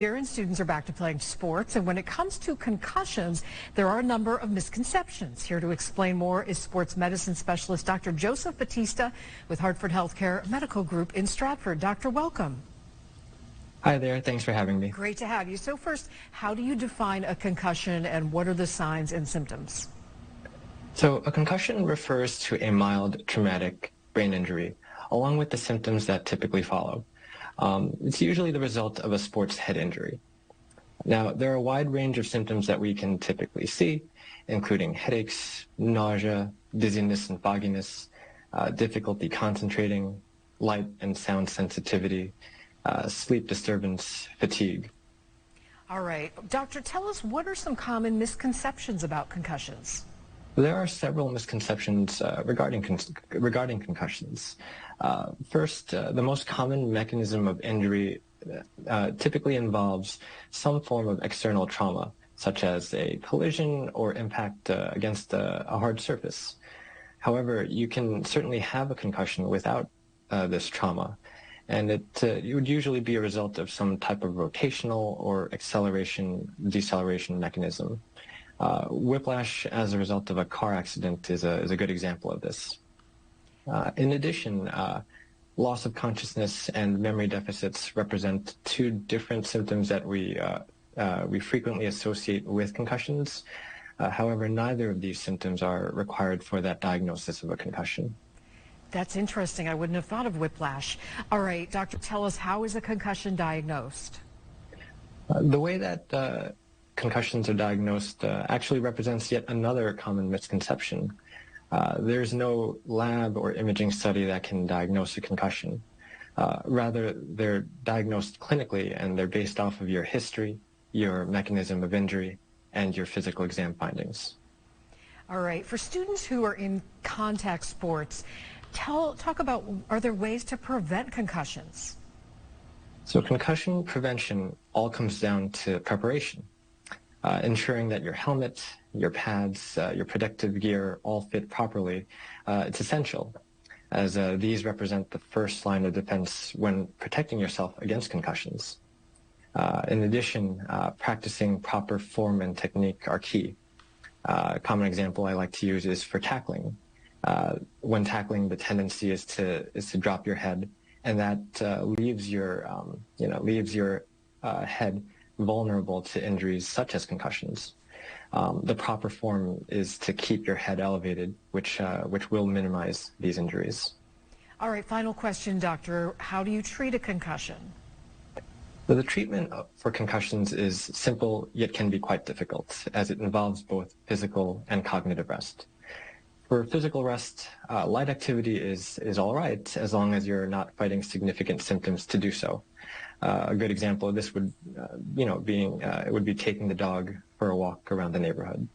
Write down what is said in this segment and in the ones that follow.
Year and students are back to playing sports, and when it comes to concussions, there are a number of misconceptions. Here to explain more is sports medicine specialist Dr. Joseph Bautista with Hartford Healthcare Medical Group in Stratford. Doctor, welcome. Hi there. Thanks for having me. Great to have you. So first, how do you define a concussion and what are the signs and symptoms? So a concussion refers to a mild traumatic brain injury, along with the symptoms that typically follow. It's usually the result of a sports head injury. Now, there are a wide range of symptoms that we can typically see, including headaches, nausea, dizziness and fogginess, difficulty concentrating, light and sound sensitivity, sleep disturbance, fatigue. All right. Doctor, tell us, what are some common misconceptions about concussions? There are several misconceptions regarding concussions. First, the most common mechanism of injury typically involves some form of external trauma, such as a collision or impact against a hard surface. However, you can certainly have a concussion without this trauma, and it would usually be a result of some type of rotational or acceleration-deceleration mechanism. Whiplash as a result of a car accident is a good example of this. In addition, loss of consciousness and memory deficits represent two different symptoms that we frequently associate with concussions. However, neither of these symptoms are required for that diagnosis of a concussion. That's interesting. I wouldn't have thought of whiplash. All right, doctor, tell us, how is a concussion diagnosed? The way that concussions are diagnosed actually represents yet another common misconception. There's no lab or imaging study that can diagnose a concussion. Rather, they're diagnosed clinically, and they're based off of your history, your mechanism of injury, and your physical exam findings. All right. For students who are in contact sports, talk about, are there ways to prevent concussions? So concussion prevention all comes down to preparation. Ensuring that your helmet, your pads, your protective gear all fit properly, it's essential, as these represent the first line of defense when protecting yourself against concussions. In addition, practicing proper form and technique are key. A common example I like to use is for tackling. When tackling, the tendency is to drop your head, and that leaves your head vulnerable to injuries such as concussions. The proper form is to keep your head elevated, which will minimize these injuries. All right, final question, doctor. How do you treat a concussion? So the treatment for concussions is simple, yet can be quite difficult, as it involves both physical and cognitive rest. For physical rest, light activity is all right, as long as you're not fighting significant symptoms to do so. A good example of this would, it would be taking the dog for a walk around the neighborhood.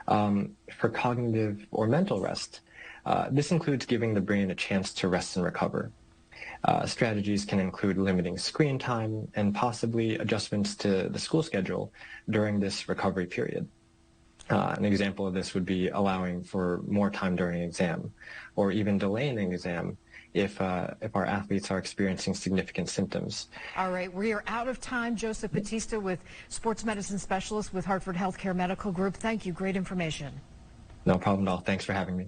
For cognitive or mental rest, this includes giving the brain a chance to rest and recover. Strategies can include limiting screen time and possibly adjustments to the school schedule during this recovery period. An example of this would be allowing for more time during an exam, or even delaying an exam if our athletes are experiencing significant symptoms. All right, we are out of time. Joseph Bautista with sports medicine specialist with Hartford Healthcare Medical Group. Thank you. Great information. No problem at all. Thanks for having me.